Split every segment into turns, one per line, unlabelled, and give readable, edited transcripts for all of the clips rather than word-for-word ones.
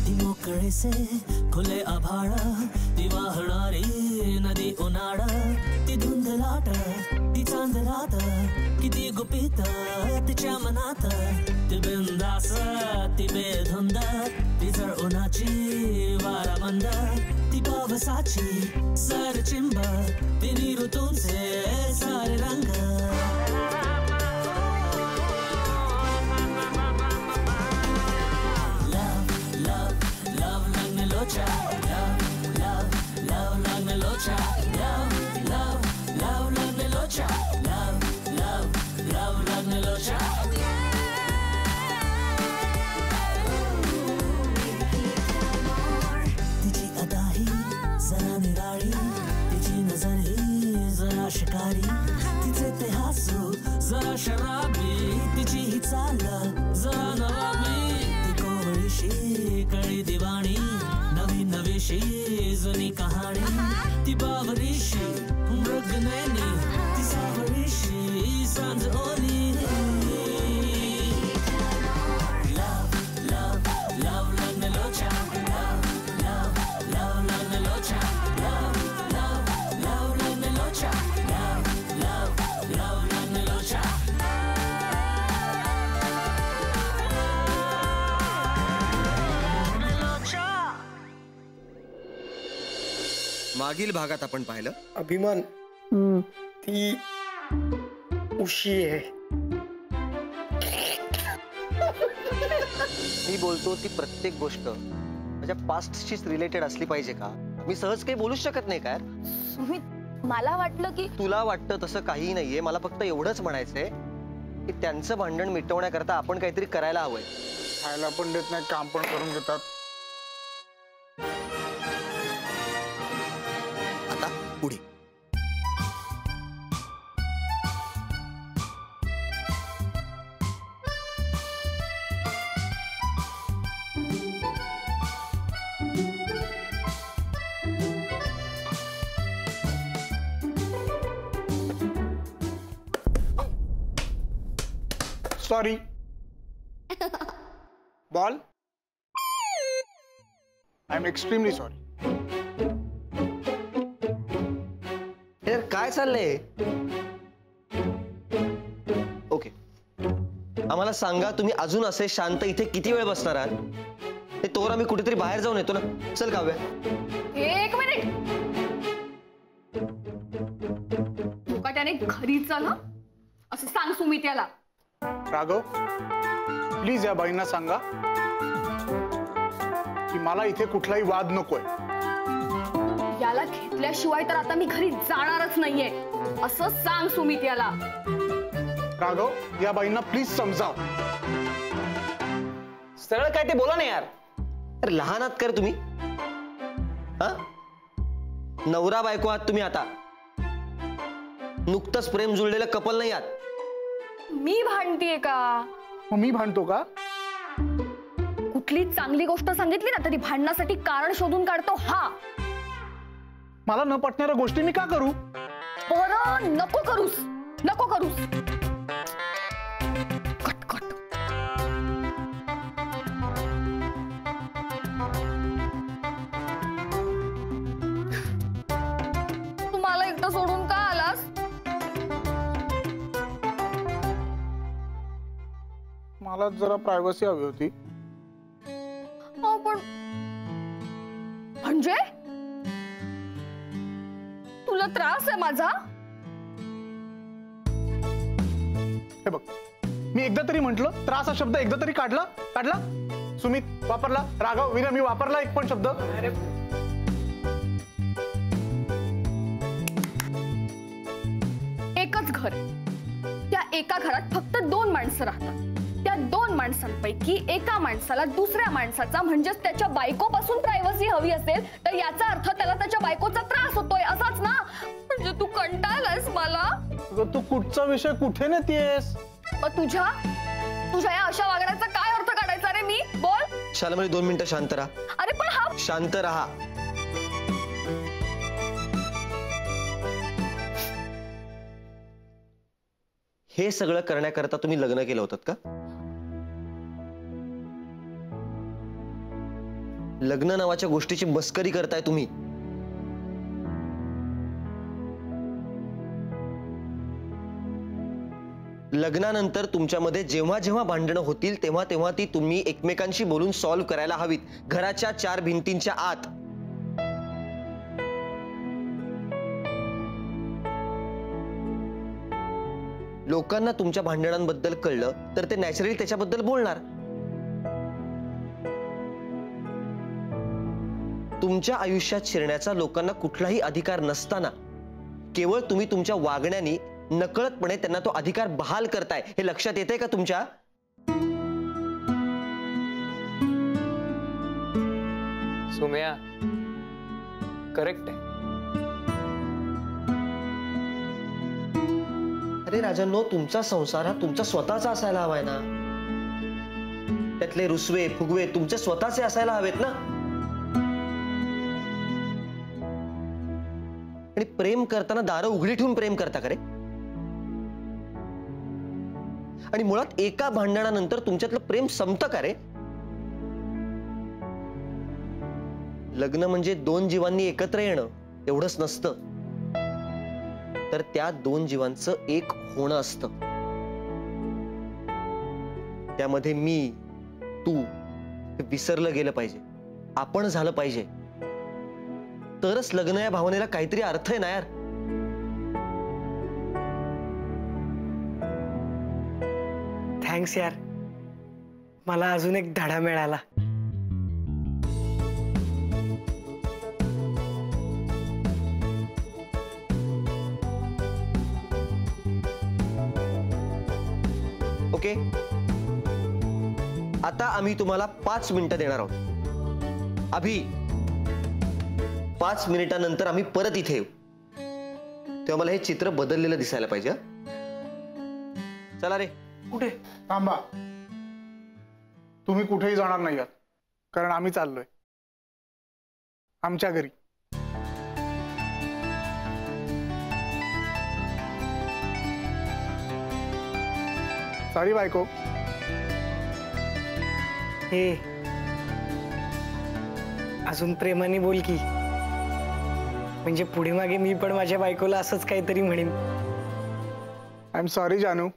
ती मोकळे से खुले आभाळ, ती वाहणारी नदी उन्हाळा, ती धुंद लाट, ती चांद रात, किती गुपित तिच्या मनात, ती बिंदास ती बेधुंद, ती जळ उन्हाची वाराबंद, ती पावसाची सर चिंब, तिन्ही ऋतूंचे सारे रंग. तिची अदा ही जरा निराळी, तिची नजर ही जरा शिकारी, तिचे ते हसू जरा शराबी, तिची ही चाल जरा नवाबी, ती कोवळीशी कळी दिवाणी, नवी नवीशी जुनी कहाणी, ती बावरीशी मृगनयनी, ती सावरीशी सांज ओली.
मागील भागात आपण पाहिलं
अभिमान ती उशी आहे.
मी बोलतो ती प्रत्येक गोष्ट माझ्या पास्टशीच रिलेटेड असली पाहिजे का? मी सहज काही बोलूच शकत नाही काय?
सुमित, मला वाटलं की
तुला वाटतं तसं काहीही नाहीये. मला फक्त एवढंच म्हणायचंय की त्यांचं भांडण मिटवण्याकरता आपण काहीतरी करायला हवंय.
खायला पण देत नाही, काम पण करून घेतात.
आता पुढे
sorry ball, I am extremely sorry.
यार काय चाललंय? ओके, आम्हाला सांगा तुम्ही अजून असे शांत इथे किती वेळ बसणार आहात? ते तोवर आम्ही कुठेतरी बाहेर जाऊन येतो ना. चल काव्या.
एक मिनिट, मुकाट्याने घरी चला असं सांग सुमित याला.
राघव, प्लीज या बाईंना सांगा की मला इथे कुठलाही वाद नकोय.
याला घेतल्याशिवाय तर आता मी घरी जाणारच नाहीये असं सांग सुमित याला.
राघव, या बाईंना प्लीज समजाव.
सरळ काय ते बोला ना यार. अरे लहान आहात कर तुम्ही? हा, नवरा बायको आहात तुम्ही आता. नुकतंच प्रेम जुळलेलं कपल नाही आहात.
मी भांडतीये का?
मग मी भांडतो का?
कुठली चांगली गोष्ट सांगितली ना तरी भांडण्यासाठी कारण शोधून काढतो हा.
मला न पटणाऱ्या गोष्टी मी का करू?
बरं, नको करूस, नको करूस. Cut cut. तू मला एकटं सोडून का आलास?
मला जरा प्रायव्हसी हवी होती.
पण म्हणजे तुला त्रास आहे माझा?
हे बघ, मी एकदा तरी म्हंटल, त्रास हा शब्द एकदा तरी काढला. सुमित वापरला, राघव विना मी वापरला एक पण शब्द.
एकच घर, त्या एका घरात फक्त 2 माणसं राहतात. त्या 2 माणसांपैकी एका माणसाला दुसऱ्या माणसाचा म्हणजेच त्याच्या बायकोपासून प्रायव्हसी हवी असेल तर याचा अर्थ त्याला त्याच्या बायकोचा त्रास होतोय असाच ना? म्हणजे तू कंटाळलास मला?
तू कुठचा विषय कुठे नेतेस?
तुझ्या या अशा वागण्याचा काय अर्थ काढायचा रे मी? बोल.
शालामाई 2 मिनिटं शांत राहा.
अरे पण हा.
शांत राहा. हे सगळं करण्याकरता तुम्ही लग्न केलं होतं का? लग्न नावाच्या गोष्टीची मस्करी करताय तुम्ही. लग्नानंतर तुमच्यामध्ये जेव्हा जेव्हा भांडणं होतील तेव्हा तेव्हा ती तुम्ही एकमेकांशी बोलून सॉल्व्ह करायला हवीत, घराच्या 4 भिंतींच्या आत. लोकांना तुमच्या भांडणांबद्दल कळलं तर ते नॅचरली त्याच्याबद्दल बोलणार. तुमच्या आयुष्यात शिरण्याचा लोकांना कुठलाही अधिकार नसताना केवळ तुम्ही तुमच्या वागण्याने नकळतपणे त्यांना तो अधिकार बहाल करताय, हे लक्षात येतंय का तुमच्या?
सुम्या करेक्ट आहे.
अरे राजांनो, तुमचा संसार हा तुमचा स्वतःचा असायला हवाय ना. त्यातले रुसवे फुगवे तुमचे स्वतःचे असायला हवेत ना. आणि प्रेम करताना दारं उघडी ठेवून प्रेम करता का रे? आणि मुळात एका भांडणानंतर तुमच्यातलं प्रेम संपतं का रे? लग्न म्हणजे 2 जीवांनी एकत्र येणं एवढंच नसतं, तर त्या 2 जीवांचं एक होणं असतं. त्यामध्ये मी तू हे विसरलं गेलं पाहिजे, आपण झालं पाहिजे. तरच लग्न या भावनेला काहीतरी अर्थ आहे ना यार.
थँक्स यार, मला अजून एक धडा मिळाला.
ओके, आता आम्ही तुम्हाला 5 मिनिटं देणार आहोत. अभि 5 मिनिटानंतर आम्ही परत इथे येऊ, तेव्हा मला हे चित्र बदललेलं दिसायला पाहिजे. चला रे.
कुठे? थांबा, तुम्ही कुठेही जाणार नाही आहात, कारण आम्ही चाललोय आमच्या घरी. सॉरी बायको.
हे अजून प्रेमाने बोल की, म्हणजे पुढे मागे मी पण माझ्या बायकोला असंच काहीतरी म्हणेन.
आय एम सॉरी जानू.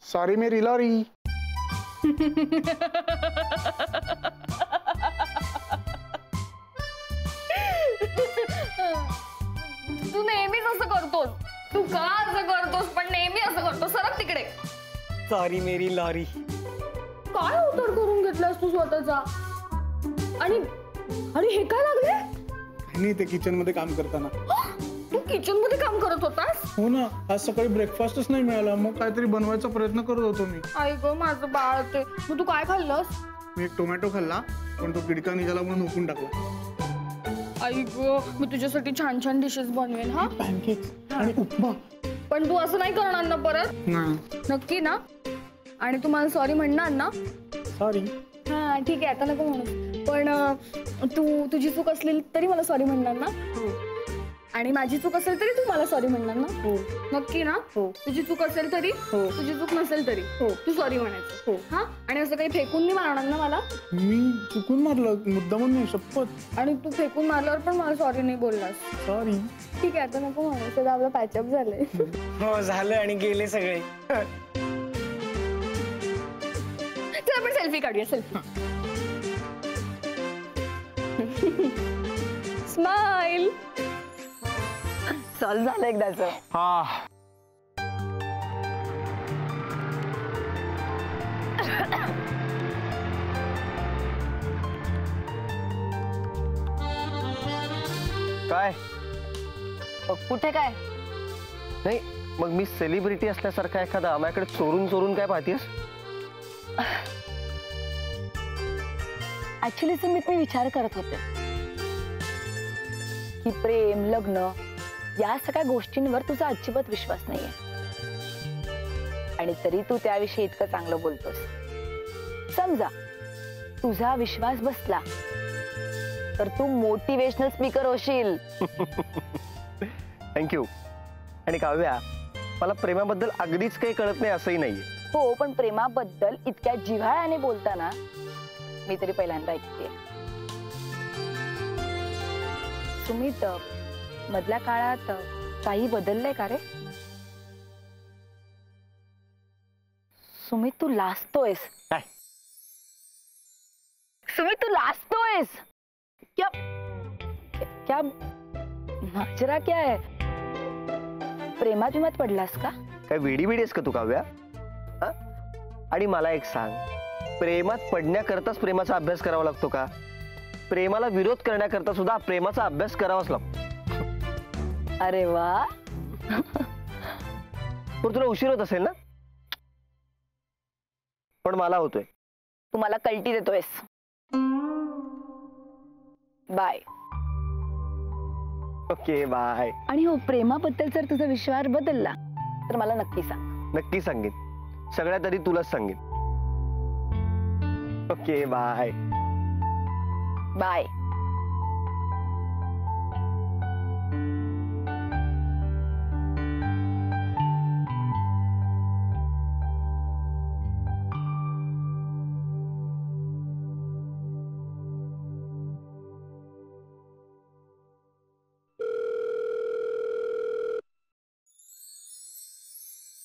सॉरी मेरी लॉरी.
तू नेहमीच असं करतोस. तू का असं करतोस पण नेहमी असं करतोस? सरक तिकडे.
सॉरी मेरी लॉरी.
काय अवतार करून घेतलास तू स्वतःचा? आणि आणि हे काय लागले?
नाही, ते किचन मध्ये काम करताना.
तू किचन मध्ये काम करत होतास?
हो ना, आज सकाळी ब्रेकफास्टच नाही मिळाला, मग काहीतरी बनवायचा प्रयत्न करत होतो मी.
आई गं माझं बाळ ते. मग तू काय खाल्लंस?
मी एक टोमॅटो खाल्ला, पण तो किडका निघाला म्हणून हुकून टाकला.
आई गं, मी तुझ्यासाठी छान छान डिशेस बनवेन. हा,
पॅनकेक्स आणि उपमा.
पण तू असं नाही करणार ना परत? नक्की ना? आणि तू मला सॉरी म्हणणार ना?
सॉरी.
हा ठीक आहे, आता नको म्हणू. पण तुझी चूक असलेली तरी मला सॉरी म्हणणार ना? आणि माझी चूक असेल तरी तू मला सॉरी म्हणणार ना?
हो.
नक्की ना?
हो.
तुझी चूक असेल तरी, तुझी चूक नसेल तरी तू सॉरी म्हणायचं. हा, आणि असं काही फेकून नाही मारणार ना मला?
मी चुकून मारलं, मुद्दामून नाही, शपथ.
आणि तू फेकून मारल्यावर पण मला सॉरी नाही बोललास.
सॉरी.
ठीक आहे, आता नको म्हणू. सगळं आपलं पॅचअप झालंय.
हो झालं, आणि गेले सगळे.
चल आपण सेल्फी काढूया. सेल्फी. स्माइल. चल झालं एकदाच.
हा.
काय?
कुठे काय?
नाही, मग मी सेलिब्रिटी असल्यासारखा एखादा माझ्याकडे चोरून चोरून काय पाहतेस?
ऍक्च्युली सुमित, मी विचार करत होते की प्रेम, लग्न या सगळ्या गोष्टींवर तुझा अजिबात विश्वास नाहीये, आणि तरी तू त्याविषयी इतकं चांगलं बोलतोस. समजा तुझा विश्वास बसला तर तू मोटिवेशनल स्पीकर होशील.
थँक्यू. आणि काव्या, मला प्रेमाबद्दल अगदीच काही कळत नाही असंही नाहीये.
हो, पण प्रेमाबद्दल इतक्या जिव्हाळ्याने बोलताना
मी तरी पहिल्यांदा ऐकते. सुमित, मधल्या काळात काही बदललंय का रे? सुमित, तू लाजतोयस.
काय?
सुमित, तू लाजतोयस. क्या क्या माजरा क्या है? प्रेमात विमात पडलास का?
काय वेडी वेडीस का तू काव्या? हा? आणि मला एक सांग, प्रेमात पडण्याकरताच प्रेमाचा अभ्यास करावा लागतो का? प्रेमाला विरोध करण्याकरता सुद्धा प्रेमाचा अभ्यास करावाच लागतो.
अरे वा.
पण तुला उशीर होत असेल ना? पण मला होतोय.
तू मला कल्टी देतोयस. बाय.
Okay bye.
आणि हो, प्रेमाबद्दल जर तुझा विश्वास बदलला तर मला नक्की सांग.
नक्की सांगेन. सगळ्यात आधी तुलाच सांगेन. Okay bye.
बाय.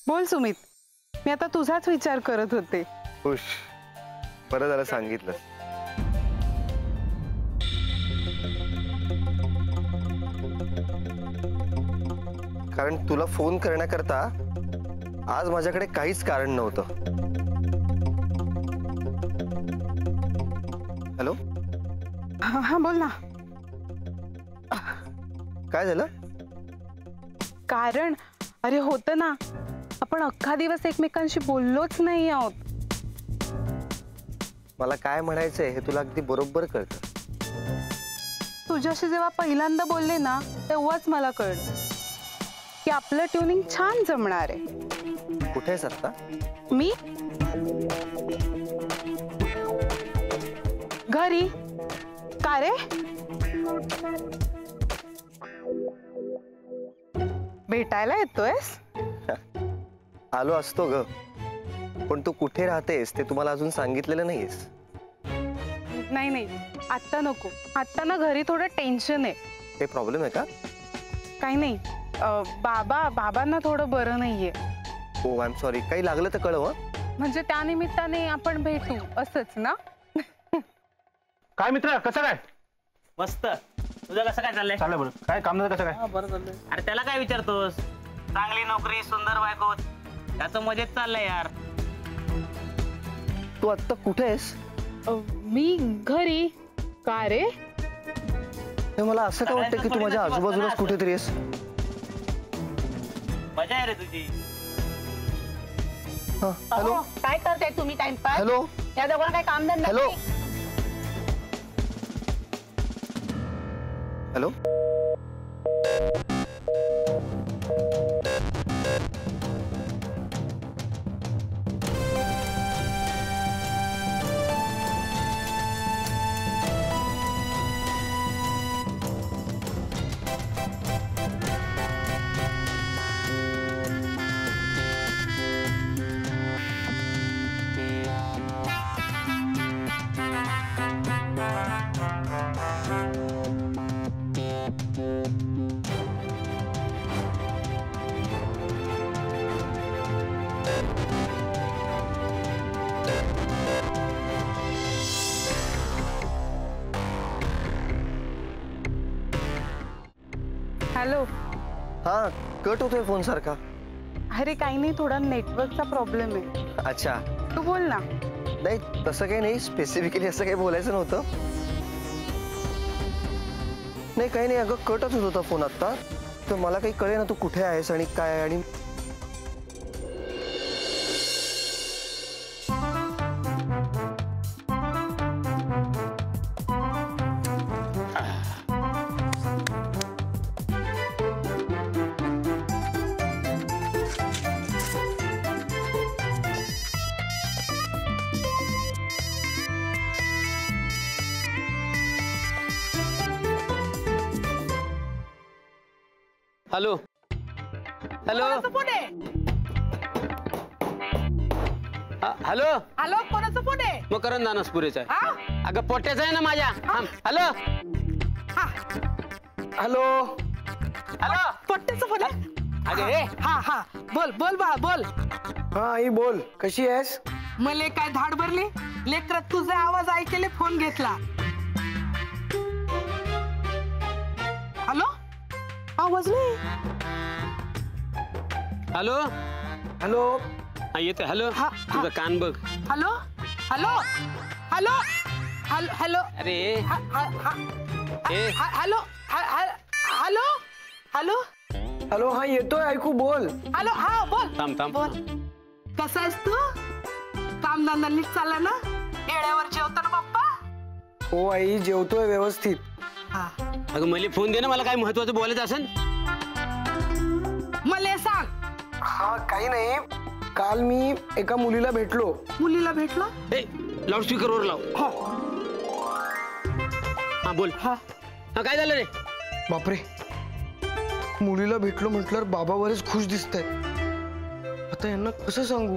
बोल सुमित, मी आता तुझाच विचार करत होते.
खुश, बरं झालं सांगितलं. कारण तुला फोन करण्याकरता आज माझ्याकडे काहीच कारण नव्हतं. हॅलो.
हा बोल ना.
काय झालं?
कारण अरे होतं ना, आपण अख्खा दिवस एकमेकांशी बोललोच नाही आहोत.
मला काय म्हणायचंय हे तुला अगदी बरोबर कळतं.
तुझ्याशी जेव्हा पहिल्यांदा बोलले ना, तेव्हाच मला कळलं की आपलं ट्युनिंग छान जमणार आहे.
कुठे आहेस आता?
मी घरी. का रे? भेटायला येतोयस?
आलो असतो ग, पण तू कुठे राहतेस ते तुम्हाला अजून सांगितलेलं नाहीस.
नाही नाही, आत्ता नको. आत्ता ना घरी थोडं टेन्शन आहे.
काही प्रॉब्लेम आहे का?
काही नाही, बाबांना थोडं बरं नाहीये.
हो, आय एम सॉरी. काही लागलं तर कळव.
म्हणजे त्या निमित्ताने आपण भेटू असंच ना?
काय मित्र, कसं काय?
मस्त. तुझं कसं काय चाललंय?
चाललंय बरं. काय काम नाही कसं काय?
बरं चाललंय. अरे त्याला काय विचारतोस? चांगली नोकरी, सुंदर बायको, त्याचं मजेत चाललंय यार.
तू आत्ता कुठे आहेस?
मी घरी. का रे?
मला असं का वाटतं की तू माझ्या आजूबाजूलाच कुठेतरी आहेस.
मजा आहे रे तुझी.
हॅलो.
काय करताय तुम्ही टाइमपास?
हॅलो.
या दोघांना काय काम धंदा
हॅलो.
नाही?
हॅलो.
हॅलो.
हा, कट होतोय फोन सारखा.
अरे काही नाही, थोडा नेटवर्कचा प्रॉब्लेम आहे.
अच्छा.
तू बोल ना.
नाही, तसं काही नाही. स्पेसिफिकली असं काही बोलायचं नव्हतं. नाही, काही नाही. अगं कटच होत होता फोन आता. तर मला काही कळे ना तू कुठे आहेस आणि काय. आणि
हॅलो. हॅलो.
हॅलो
हॅलो, कोणाचा फोन आहे?
मकरंद दानसपुरेचा आहे. अगं पोट्याचा आहे ना माझ्या. हॅलो
हॅलो
हॅलो,
पट्ट्याचा फोन आहे?
अगं हे
हा बोल बोल बा बोल.
हा आई बोल, कशी आहेस?
मले काय धाड भरली? लेकरात तुझा आवाज ऐकले फोन घेतला. हॅलो, आवाज नाही.
हॅलो
हॅलो
येते. हॅलो तुझं कान बघ.
Hello hello hello hello hello.
अरे
हॅलो हॅलो हॅलो
हॅलो. हा येतोय ऐकू, बोल.
हॅलो हा बोल.
थांब थांब.
बोल. कसा आहेस तू? कामधंदा नीट चालला ना? येड्यावर जेवतो ना पप्पा?
हो आई, जेवतोय व्यवस्थित.
अगं मला फोन दे ना, मला काय महत्वाचं बोलायचं असेल.
मला सांग.
हा काही नाही, काल मी एका मुलीला भेटलो.
मुलीला भेटला?
लाऊडस्पीकर वर लाव. हा बोल. हा काय झालं रे?
बापरे, मुलीला भेटलो म्हटल्यावर बाबा बरेच खुश दिसत आहेत. आता यांना कसं सांगू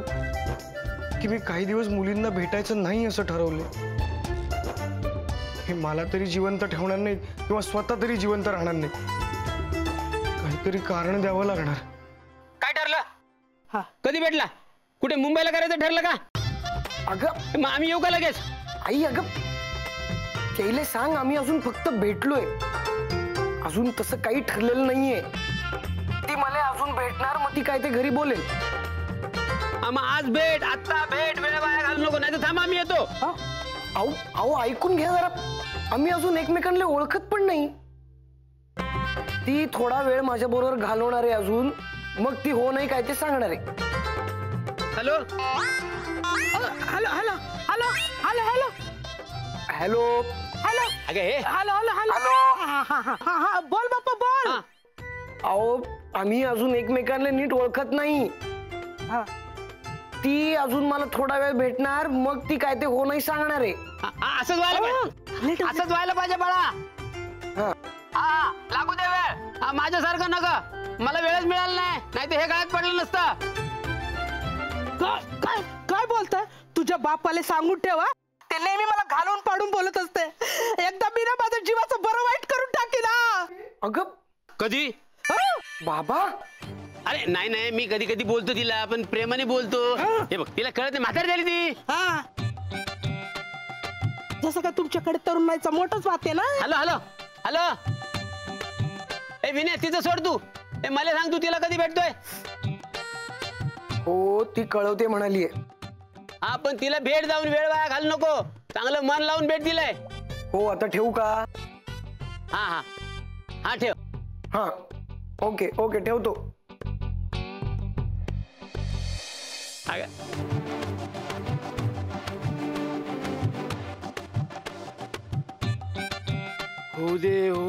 की मी काही दिवस मुलींना भेटायचं नाही असं ठरवलं. हे मला तरी जिवंत ठेवणार नाही किंवा स्वतः तरी जिवंत राहणार नाही. काहीतरी कारण द्यावं लागणार.
काय ठरलं? कधी भेटला? कुठे मुंबईला करायचं ठरलं का?
अगं
मग आम्ही येऊ का लगेच?
आई अगं त्याला सांग, आम्ही अजून फक्त भेटलोय, अजून तसं काही ठरलेलं नाहीये. ती मला अजून भेटणार, मग ती काय ते घरी बोलेल.
मग आज भेट, आता भेट, वेळ वाया घालू नको, नाही तर थांब आम्ही येतो.
अहो अहो ऐकून घ्या जरा, आम्ही अजून एकमेकांना ओळखत पण नाही. ती थोडा वेळ माझ्या बरोबर घालवणार आहे अजून, मग ती हो नाही काय ते सांगणार आहे.
Hello
hello hello hello hello hello
hello
hello.
अगे हे
हॅलो हॅलो हॅलो. बोल बाप्पा बोल.
अहो आम्ही अजून एकमेकांना नीट ओळखत नाही. ती अजून मला थोडा वेळ भेटणार, मग ती काय ते हो नाही सांगणार आहे.
असंच व्हायला पाहिजे, असंच व्हायला पाहिजे बाळा. लागू दे वेळ. माझ्यासारखं नका, मला वेळच मिळाला नाही, नाही तर हे गळ्यात पडलं नसतं.
काय काय बोलताय? तुझ्या बापाला सांगून ठेवा, ते नेहमी मला घालून पाडून बोलत असते. एकदा मी ना माझ्या जीवाचं बरं वाईट करून टाकीला.
अगं
कधी?
बाबा
अरे नाही नाही, मी कधी कधी बोलतो तिला, पण प्रेमाने बोलतो. हे बघ, तिला कळत नाही, म्हातारी झाली ती.
जसं काय तुमच्याकडे तरुणाईचा मोठाच वाद आहे ना.
Hello hello hello. ए विनय, तिचं सोड तू. मला सांग, तू तिला कधी भेटतोय?
हो ती कळवते म्हणालीये.
हा पण तिला भेट, जाऊन वेळ वाया घालू नको, चांगलं मन लावून भेट दिलाय.
हो आता ठेवू का?
हा हा हा ठेव.
हा ओके ओके ठेवतो.
होऊ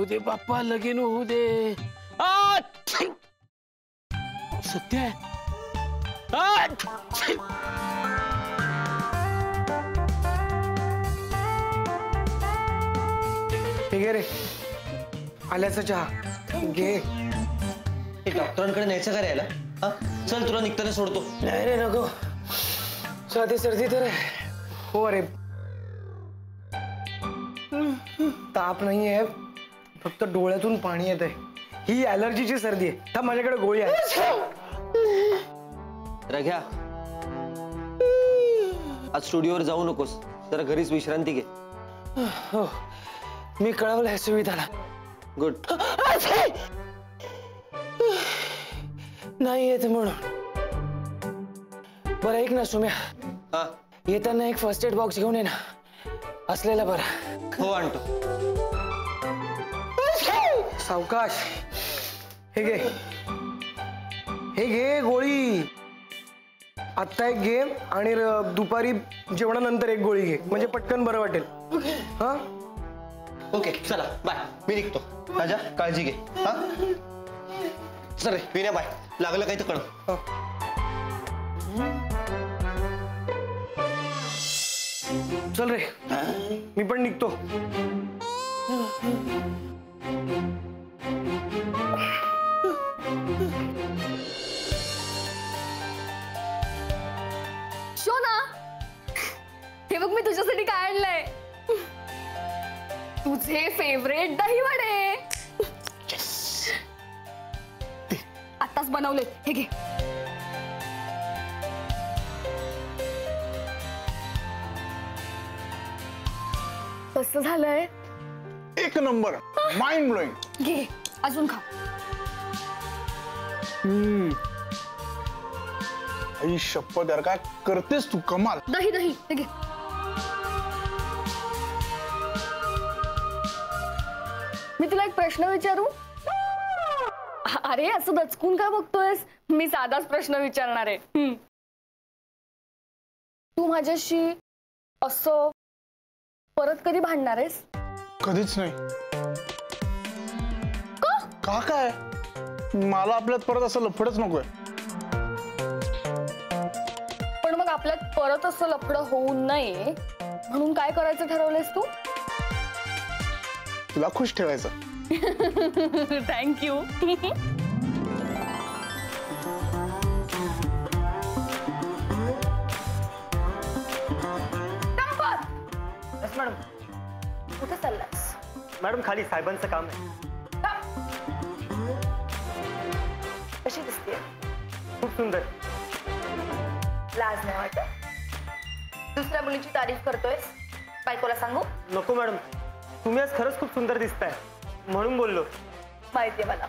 दे बाप्पा, लगीन होऊ दे. सत्य
घे रे, आल्याचा चहा घे.
डॉक्टरांकडे न्यायचं का यायला? चल तुला निघताना सोडतो.
नाही रे नको, साधी सर्दी तर हो रे. ताप नाहीये, फक्त डोळ्यातून पाणी येत आहे. ही ॲलर्जीची सर्दी आहे. तर माझ्याकडे गोळी आहे.
रघ्या, आज स्टुडिओवर जाऊ नकोस, जरा घरीच विश्रांती घे.
हो मी कळवलंय सुविधाला.
गुड.
नाही येत म्हणून. बरं ऐक ना सुम्या, येताना एक फर्स्ट एड बॉक्स घेऊन ये ना, असलेला बरं.
हो आणतो.
सावकाश. हे घे, हे घे गोळी. आत्ता एक घे आणि दुपारी जेवणानंतर एक गोळी घे, म्हणजे पटकन बरं वाटेल. हा
ओके चला बाय, मी निघतो. राजा काळजी घे. हा चल रे विनय, बाय. लागलं काही तर कळ.
चल रे, मी पण निघतो.
शोना बघ मी तुझ्यासाठी काय आणलंय, तुझे फेवरेट दहीवडे. आताच बनवले, हे घे. कसं झालंय?
एक नंबर, माइंड ब्लोइंग.
घे अजून खा.
आई शपथ यार, काय करतेस तू, कमाल.
दही दही हे घे. मी तुला एक प्रश्न विचारू? अरे असं दचकून काय बघतोयस, मी साधाच प्रश्न विचारणार आहे. तू माझ्याशी असं परत कधी भांडणार आहेस?
कधीच नाही. का काय, मला आपल्यात परत असं लफडच नकोय.
पण मग आपल्यात परत असं लफडं होऊ नये म्हणून काय करायचं ठरवलंयस तू?
तुला खुश ठेवायचं.
थँक्यू.
मॅडम
कुठे चाललास?
मॅडम खाली साहेबांचं काम आहे.
कशी दिसते?
खूप सुंदर.
लाज नाही वाटत? दुसऱ्या मुलीची तारीफ करतोयस, बायकोला सांगू?
नको मॅडम, तुम्ही आज खरंच खूप सुंदर दिसताय म्हणून बोललो.
माहितीये मला,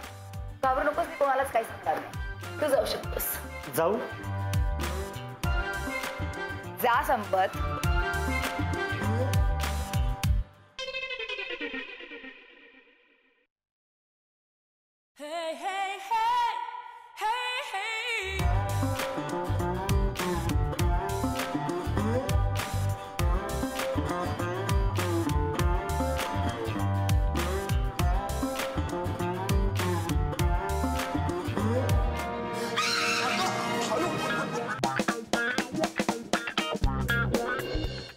घाबरू नकोस, मी कोणालाच काही सांगणार नाही. तू जाऊ शकतोस.
जाऊ?
जा संपत.